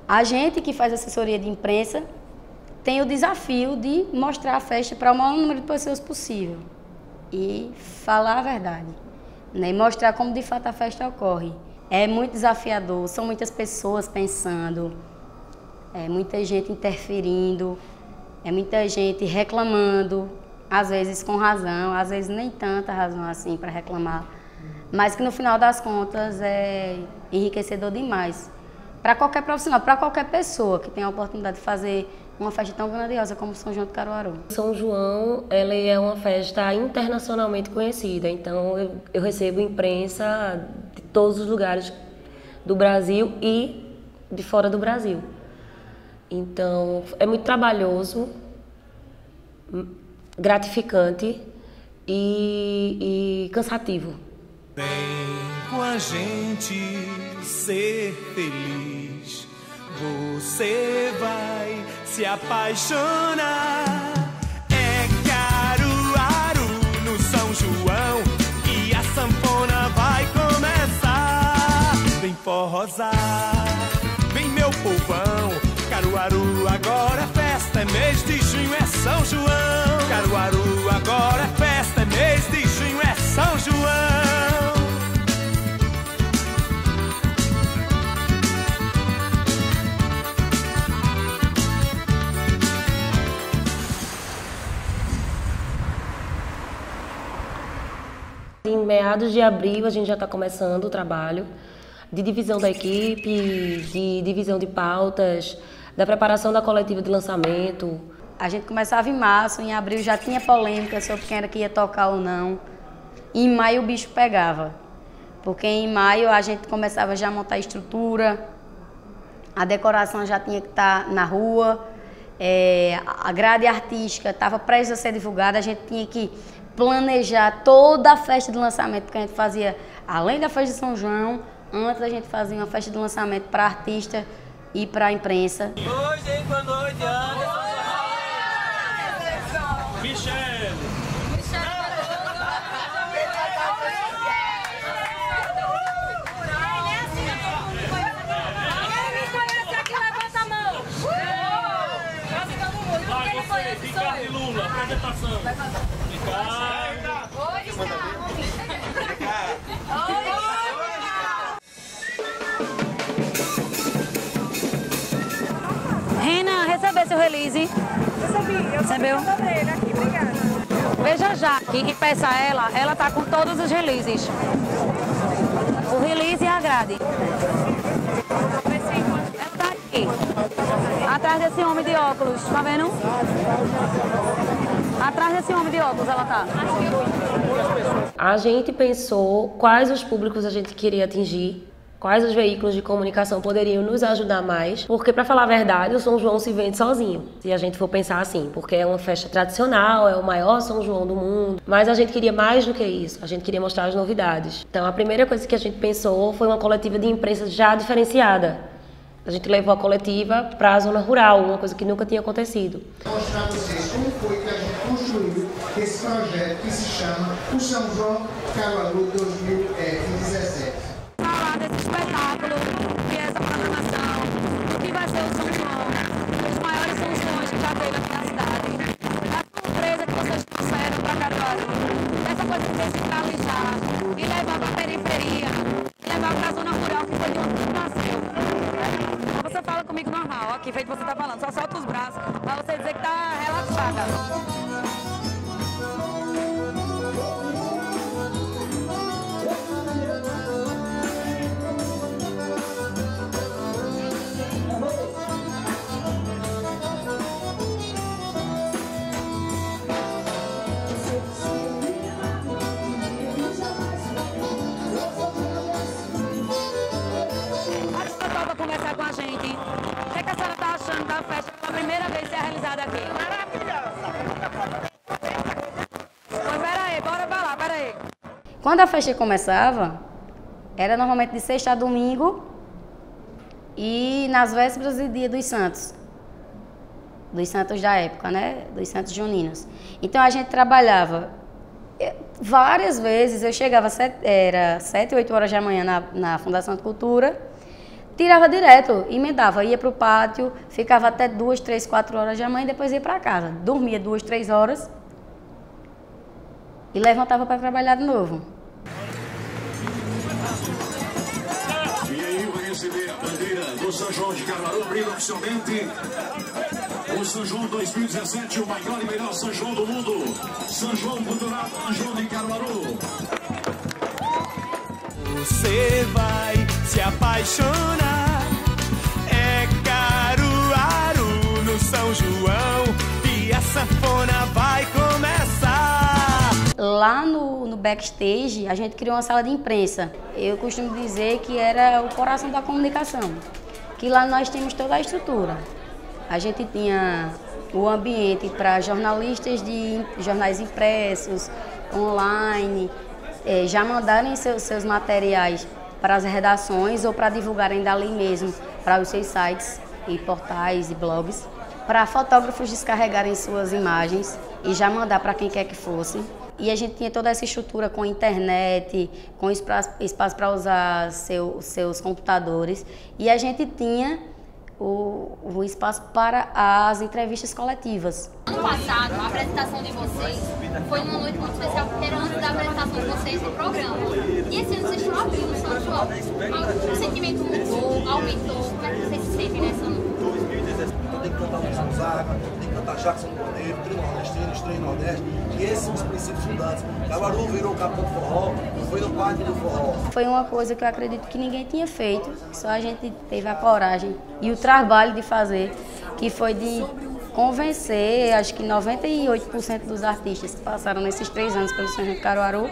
A gente que faz assessoria de imprensa tem o desafio de mostrar a festa para o maior número de pessoas possível e falar a verdade, né? E mostrar como de fato a festa ocorre. É muito desafiador, são muitas pessoas pensando, é muita gente interferindo, é muita gente reclamando, às vezes com razão, às vezes nem tanta razão assim para reclamar, mas que no final das contas é enriquecedor demais para qualquer profissional, para qualquer pessoa que tenha a oportunidade de fazer uma festa tão grandiosa como São João do Caruaru. São João, ela é uma festa internacionalmente conhecida, então eu recebo imprensa de todos os lugares do Brasil e de fora do Brasil. Então, é muito trabalhoso, gratificante e cansativo. Vem com a gente ser feliz, você vai se apaixonar. É Caruaru no São João e a sanfona vai começar. Vem forrosar, vem meu povão. Caruaru agora é festa, é mês de junho, é São João. Caruaru agora é festa, é mês de junho, é São João. Em meados de abril a gente já está começando o trabalho de divisão da equipe, de divisão de pautas, da preparação da coletiva de lançamento. A gente começava em março, em abril já tinha polêmica sobre quem era que ia tocar ou não. E em maio o bicho pegava, porque em maio a gente começava já a montar a estrutura, a decoração já tinha que estar na rua, a grade artística estava prestes a ser divulgada, a gente tinha que planejar toda a festa de lançamento que a gente fazia, além da festa de São João, antes a gente fazia uma festa de lançamento para artista e para a imprensa. Hoje, boa noite, Michele. Ricardo e Lula, apresentação. Ricardo. Renan, recebeu seu release? Recebi, recebeu? Ele aqui, obrigada. Veja já que e peça ela tá com todos os releases. O release e a grade. Ela tá aqui. Atrás desse homem de óculos, tá vendo? Atrás desse homem de óculos ela tá. A gente pensou quais os públicos a gente queria atingir, quais os veículos de comunicação poderiam nos ajudar mais, porque, para falar a verdade, o São João se vende sozinho, se a gente for pensar assim, porque é uma festa tradicional, é o maior São João do mundo, mas a gente queria mais do que isso, a gente queria mostrar as novidades. Então, a primeira coisa que a gente pensou foi uma coletiva de imprensa já diferenciada. A gente levou a coletiva para a zona rural, uma coisa que nunca tinha acontecido. Mostrar a vocês como foi que a gente construiu esse projeto que se chama o São João Caruaru 2017. Falar desse espetáculo, que é essa programação, do que vai ser o São João, os maiores São Joões que já teve aqui na cidade, da surpresa que vocês trouxeram para Caruaru, dessa coisa de descentralizar e levar para a periferia, e levar para a zona rural, que foi de onde tudo nasceu. Você fala comigo normal, aqui feito você tá falando, só solta os braços pra você dizer que tá relaxada. Conversar com a gente. O que a senhora está achando da festa pela primeira vez ser realizada aqui? Maravilhosa! Pois peraí, bora pra lá, peraí. Quando a festa começava, era normalmente de sexta a domingo e nas vésperas do dia dos santos da época, né? Dos santos juninos. Então a gente trabalhava várias vezes, eu chegava, era 7, 8 horas da manhã na Fundação de Cultura, tirava direto, emendava, ia para o pátio, ficava até 2, 3, 4 horas da manhã e depois ia para casa. Dormia 2, 3 horas e levantava para trabalhar de novo. E aí vai receber a bandeira do São João de Caruaru, abrindo oficialmente o São João 2017, o maior e melhor São João do mundo. São João Cultural, São João de Caruaru. Você vai se apaixonar. É Caruaru no São João que a sanfona vai começar. Lá no backstage, a gente criou uma sala de imprensa. Eu costumo dizer que era o coração da comunicação, que lá nós temos toda a estrutura. A gente tinha o ambiente para jornalistas de jornais impressos, online, já mandarem seus materiais para as redações ou para divulgarem dali mesmo para os seus sites e portais e blogs, para fotógrafos descarregarem suas imagens e já mandar para quem quer que fosse. E a gente tinha toda essa estrutura com internet, com espaço para usar seus computadores, e a gente tinha o espaço para as entrevistas coletivas. Ano passado, a apresentação de vocês foi uma noite muito especial, porque era antes da apresentação de vocês no programa. E esse ano vocês estão abrindo o São João. O sentimento mudou, aumentou? Como é que vocês se sentem nessa noite? Tem que cantar Luiz Gonzaga, tem que cantar Jackson no Bandeiro, Trio Nordestino, Trio Nordeste. E esses são os princípios fundantes. Caruaru virou o capitão do forró, foi no pátio do forró. Foi uma coisa que eu acredito que ninguém tinha feito, só a gente teve a coragem e o trabalho de fazer, que foi de convencer, acho que 98% dos artistas que passaram nesses 3 anos pelo São João de Caruaru,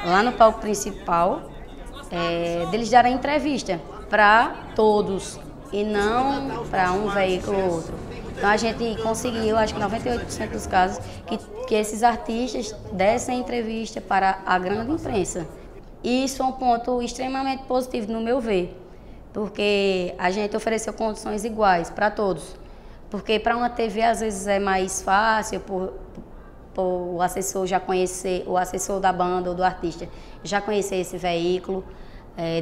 lá no palco principal, deles darem entrevista para todos e não para um veículo ou outro. Então a gente conseguiu, acho que 98% dos casos, que esses artistas dessem entrevista para a grande imprensa. E isso é um ponto extremamente positivo no meu ver, porque a gente ofereceu condições iguais para todos. Porque para uma TV às vezes é mais fácil, por o assessor já conhecer, o assessor da banda ou do artista já conhecer esse veículo.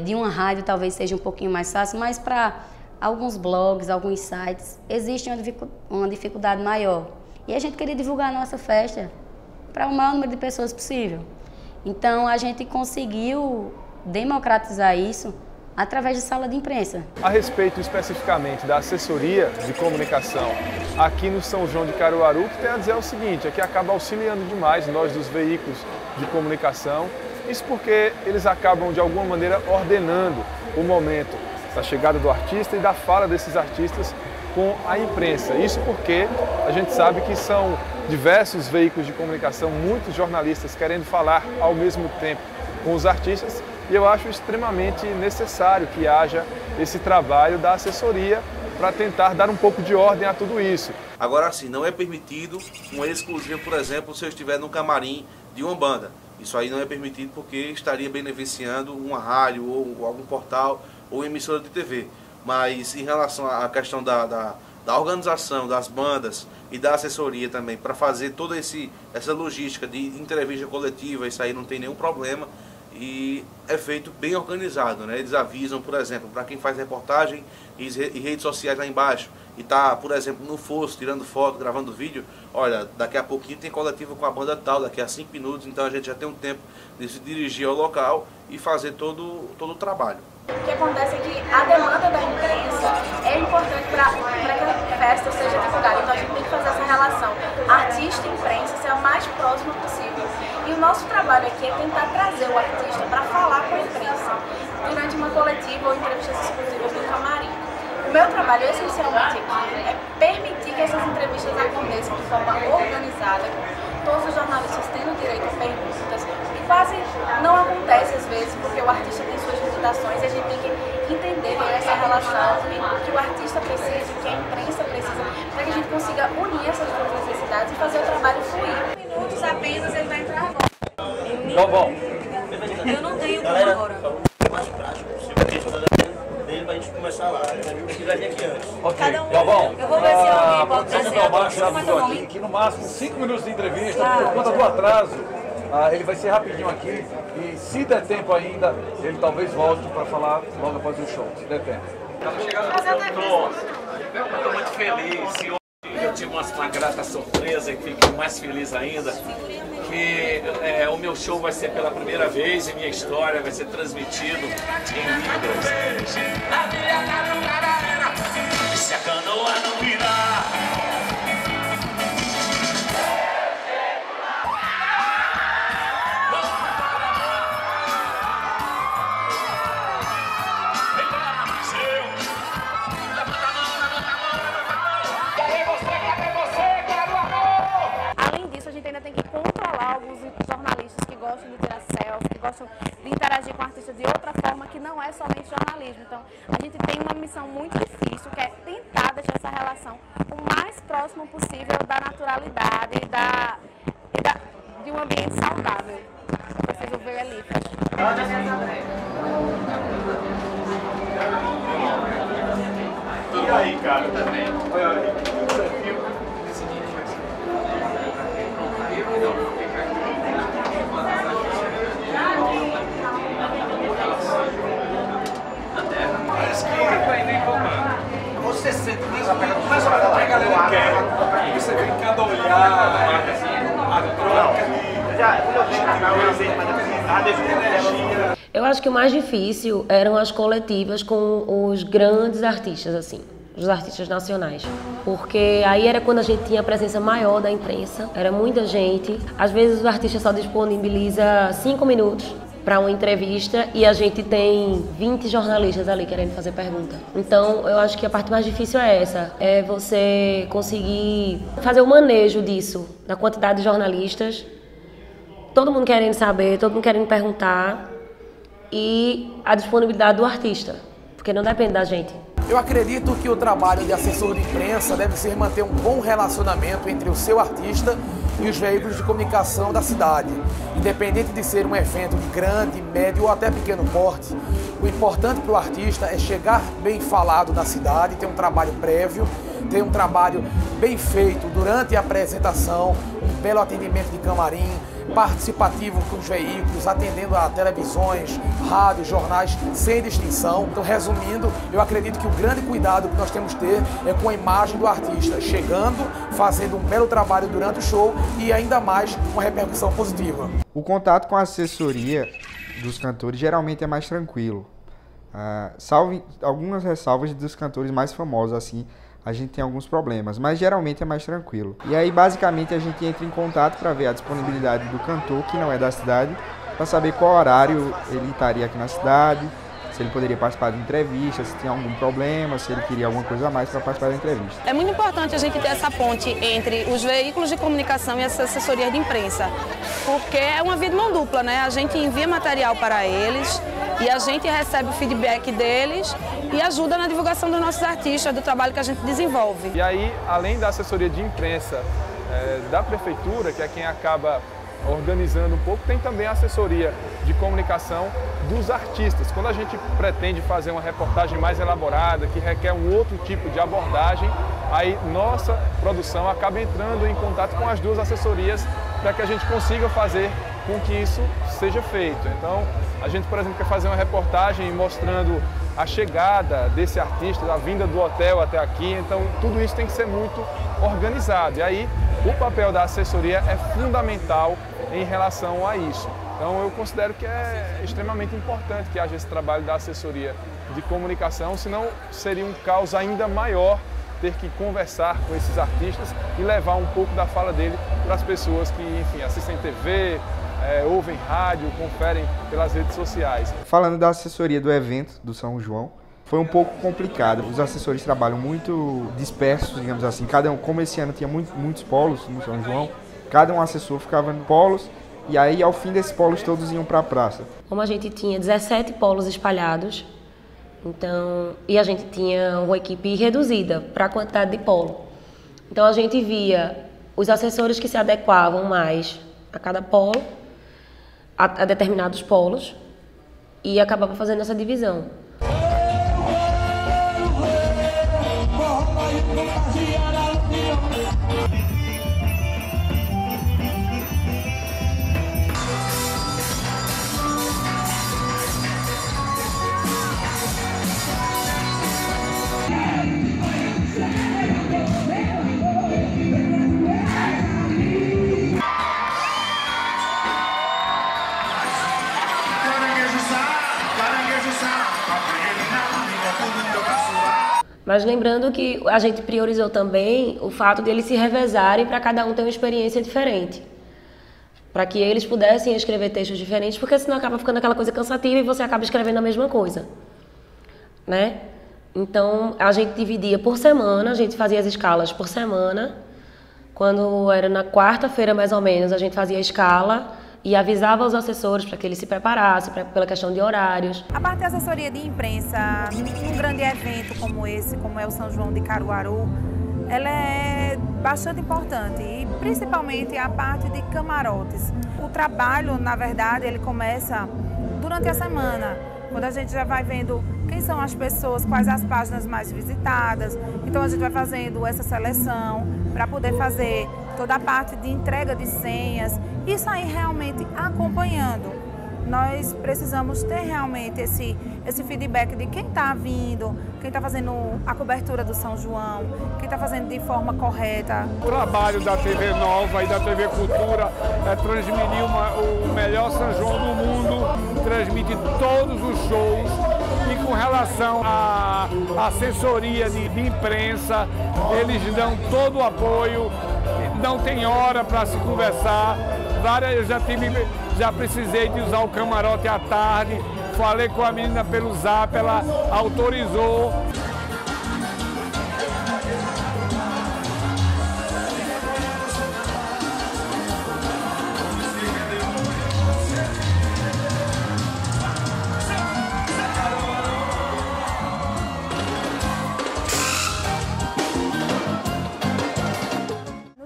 De uma rádio talvez seja um pouquinho mais fácil, mas para alguns blogs, alguns sites, existe uma dificuldade maior. E a gente queria divulgar a nossa festa para o maior número de pessoas possível. Então a gente conseguiu democratizar isso através de sala de imprensa. A respeito especificamente da assessoria de comunicação aqui no São João de Caruaru, o que tem a dizer é o seguinte, é que acaba auxiliando demais nós dos veículos de comunicação, isso porque eles acabam de alguma maneira ordenando o momento da chegada do artista e da fala desses artistas com a imprensa. Isso porque a gente sabe que são diversos veículos de comunicação, muitos jornalistas querendo falar ao mesmo tempo com os artistas, e eu acho extremamente necessário que haja esse trabalho da assessoria para tentar dar um pouco de ordem a tudo isso. Agora sim, não é permitido uma exclusiva, por exemplo, se eu estiver no camarim de uma banda. Isso aí não é permitido porque estaria beneficiando uma rádio ou algum portal ou emissora de TV. Mas em relação à questão da organização das bandas e da assessoria também, para fazer toda essa logística de entrevista coletiva, isso aí não tem nenhum problema e é feito bem organizado, né? Eles avisam, por exemplo, para quem faz reportagem e redes sociais lá embaixo e está, por exemplo, no fosso, tirando foto, gravando vídeo, olha, daqui a pouquinho tem coletiva com a banda tal, daqui a 5 minutos, então a gente já tem um tempo de se dirigir ao local e fazer todo o trabalho. O que acontece é que a demanda da imprensa é importante para que a festa seja divulgada. Então a gente tem que fazer essa relação artista e imprensa ser a mais próxima possível. E o nosso trabalho aqui é tentar trazer o artista para falar com a imprensa durante uma coletiva ou entrevistas exclusivas do camarim. O meu trabalho essencialmente aqui é permitir que essas entrevistas aconteçam de forma organizada, todos os jornalistas tendo direito a perguntas, e quase não acontece às vezes, porque o artista tem suas limitações e a gente tem que entender essa relação entre o que o artista precisa e o que a imprensa precisa, para que a gente consiga unir essas duas necessidades e fazer o trabalho fluir. Minutos apenas, ele vai entrar agora. Bom. Eu não tenho como agora. Mais prático possível, dele pra gente começar lá. Ele vai vir aqui antes. Ok, tá bom. Eu vou ver se alguém pode trazer aqui que no máximo 5 minutos de entrevista, por conta do atraso, ele vai ser rapidinho aqui e se der tempo ainda, ele talvez volte para falar logo após o show, se der tempo. Eu estou muito feliz e hoje eu tive uma grata surpresa e fico mais feliz ainda que o meu show vai ser pela primeira vez e minha história vai ser transmitido em Libras. Se a canoa não virar, ainda tem que controlar alguns jornalistas que gostam de tirar selfie, que gostam de interagir com o artista de outra forma, que não é somente jornalismo. Então, a gente tem uma missão muito difícil, que é tentar deixar essa relação o mais próximo possível da naturalidade e de um ambiente saudável. Vocês vão ver ali. E aí, cara? Olha aí. Parece que vai nem comando. Você sente mesmo mais ou menos o que a galera quer. Você vem cada olhar, a troca de energia. Eu acho que o mais difícil eram as coletivas com os grandes artistas, assim, os artistas nacionais. Porque aí era quando a gente tinha a presença maior da imprensa, era muita gente. Às vezes o artista só disponibiliza 5 minutos para uma entrevista e a gente tem 20 jornalistas ali querendo fazer pergunta. Então eu acho que a parte mais difícil é essa, é você conseguir fazer o manejo disso, da quantidade de jornalistas, todo mundo querendo saber, todo mundo querendo perguntar e a disponibilidade do artista, porque não depende da gente. Eu acredito que o trabalho de assessor de imprensa deve ser manter um bom relacionamento entre o seu artista e os veículos de comunicação da cidade. Independente de ser um evento de grande, médio ou até pequeno porte, o importante para o artista é chegar bem falado na cidade, ter um trabalho prévio, ter um trabalho bem feito durante a apresentação, um belo atendimento de camarim, participativo com os veículos, atendendo a televisões, rádios, jornais, sem distinção. Então, resumindo, eu acredito que o grande cuidado que nós temos que ter é com a imagem do artista, chegando, fazendo um belo trabalho durante o show e ainda mais uma repercussão positiva. O contato com a assessoria dos cantores geralmente é mais tranquilo. Salvo algumas ressalvas dos cantores mais famosos, assim, a gente tem alguns problemas, mas geralmente é mais tranquilo. E aí, basicamente, a gente entra em contato para ver a disponibilidade do cantor, que não é da cidade, para saber qual horário ele estaria aqui na cidade, se ele poderia participar de entrevista, se tinha algum problema, se ele queria alguma coisa a mais para participar da entrevista. É muito importante a gente ter essa ponte entre os veículos de comunicação e as assessorias de imprensa, porque é uma via de mão dupla, né? A gente envia material para eles e a gente recebe o feedback deles e ajuda na divulgação dos nossos artistas, do trabalho que a gente desenvolve. E aí, além da assessoria de imprensa da prefeitura, que é quem acaba organizando um pouco, tem também a assessoria de comunicação dos artistas. Quando a gente pretende fazer uma reportagem mais elaborada, que requer um outro tipo de abordagem, aí nossa produção acaba entrando em contato com as duas assessorias para que a gente consiga fazer com que isso seja feito. Então, a gente, por exemplo, quer fazer uma reportagem mostrando a chegada desse artista, a vinda do hotel até aqui, então tudo isso tem que ser muito organizado. E aí, o papel da assessoria é fundamental em relação a isso. Então eu considero que é extremamente importante que haja esse trabalho da assessoria de comunicação, senão seria um caos ainda maior ter que conversar com esses artistas e levar um pouco da fala dele para as pessoas que, enfim, assistem TV, ouvem rádio, conferem pelas redes sociais. Falando da assessoria do evento do São João, foi um pouco complicado. Os assessores trabalham muito dispersos, digamos assim. Cada um, como esse ano tinha muitos polos no São João, cada um assessor ficava em polos e aí, ao fim desses polos, todos iam para a praça. Como a gente tinha 17 polos espalhados, então, e a gente tinha uma equipe reduzida para a quantidade de polo. Então, a gente via os assessores que se adequavam mais a cada polo, a determinados polos, e acabava fazendo essa divisão. Mas lembrando que a gente priorizou também o fato de eles se revezarem para cada um ter uma experiência diferente. Para que eles pudessem escrever textos diferentes, porque senão acaba ficando aquela coisa cansativa e você acaba escrevendo a mesma coisa, né? Então, a gente dividia por semana, a gente fazia as escalas por semana. Quando era na quarta-feira, mais ou menos, a gente fazia a escala e avisava os assessores para que eles se preparassem pela questão de horários. A parte da assessoria de imprensa, num grande evento como esse, como é o São João de Caruaru, ela é bastante importante, e principalmente a parte de camarotes. O trabalho, na verdade, ele começa durante a semana, quando a gente já vai vendo quem são as pessoas, quais as páginas mais visitadas. Então a gente vai fazendo essa seleção para poder fazer toda a parte de entrega de senhas e sair realmente acompanhando. Nós precisamos ter realmente esse feedback de quem está vindo, quem está fazendo a cobertura do São João, quem está fazendo de forma correta. O trabalho da TV Nova e da TV Cultura é transmitir o melhor São João do mundo, transmite todos os shows. E com relação à assessoria de imprensa, eles dão todo o apoio, não tem hora para se conversar. Eu já precisei de usar o camarote à tarde, falei com a menina pelo Zap, ela autorizou.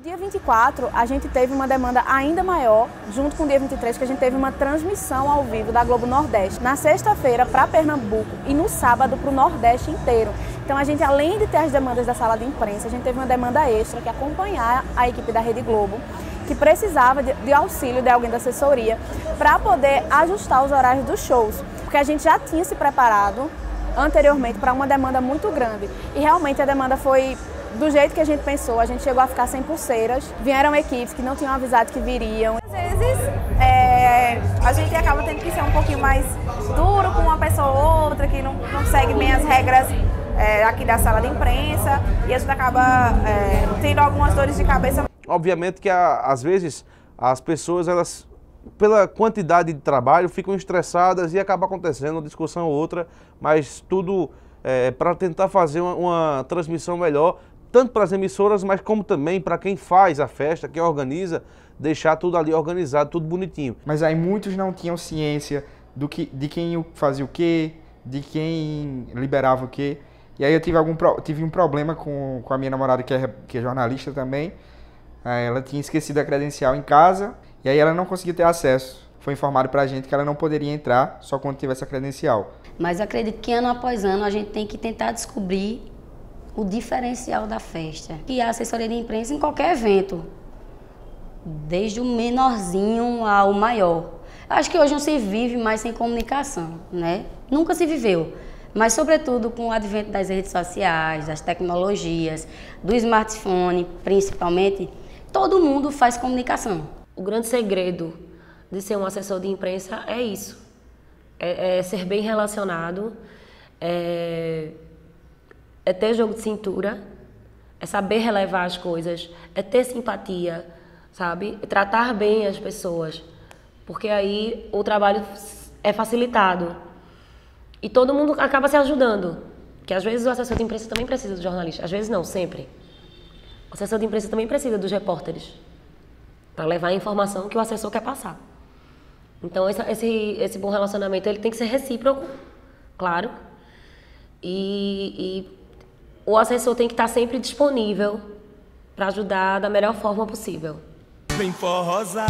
Dia 24, a gente teve uma demanda ainda maior, junto com o dia 23, que a gente teve uma transmissão ao vivo da Globo Nordeste, na sexta-feira para Pernambuco e no sábado para o Nordeste inteiro. Então a gente, além de ter as demandas da sala de imprensa, a gente teve uma demanda extra, que é acompanhar a equipe da Rede Globo, que precisava de auxílio de alguém da assessoria para poder ajustar os horários dos shows, porque a gente já tinha se preparado anteriormente para uma demanda muito grande e realmente a demanda foi do jeito que a gente pensou. A gente chegou a ficar sem pulseiras, vieram equipes que não tinham avisado que viriam. Às vezes a gente acaba tendo que ser um pouquinho mais duro com uma pessoa ou outra que não segue bem as regras aqui da sala de imprensa e a gente acaba tendo algumas dores de cabeça. Obviamente que às vezes as pessoas, elas, pela quantidade de trabalho, ficam estressadas e acaba acontecendo uma discussão ou outra, mas tudo para tentar fazer uma transmissão melhor, tanto para as emissoras, mas como também para quem faz a festa, quem organiza, deixar tudo ali organizado, tudo bonitinho. Mas aí muitos não tinham ciência de quem fazia o quê, de quem liberava o quê. E aí eu tive um problema com a minha namorada, que é jornalista também. Ela tinha esquecido a credencial em casa e aí ela não conseguiu ter acesso. Foi informado pra gente que ela não poderia entrar só quando tivesse a credencial. Mas acredito que ano após ano a gente tem que tentar descobrir o diferencial da festa. E a assessoria de imprensa em qualquer evento, desde o menorzinho ao maior. Acho que hoje não se vive mais sem comunicação, né? Nunca se viveu. Mas, sobretudo, com o advento das redes sociais, das tecnologias, do smartphone, principalmente, todo mundo faz comunicação. O grande segredo de ser um assessor de imprensa é isso. É ser bem relacionado, é ter jogo de cintura, é saber relevar as coisas, é ter simpatia, sabe? É tratar bem as pessoas, porque aí o trabalho é facilitado. E todo mundo acaba se ajudando, porque às vezes o assessor de imprensa também precisa do jornalista, às vezes não, sempre. O assessor de imprensa também precisa dos repórteres, para levar a informação que o assessor quer passar. Então esse bom relacionamento ele tem que ser recíproco, claro, e o assessor tem que estar sempre disponível para ajudar da melhor forma possível. Vem forrosar,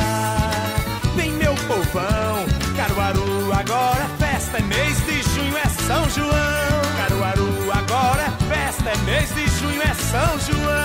vem meu povão, Caruaru agora é festa, é mês de junho, é São João. Caruaru agora é festa, é mês de junho, é São João.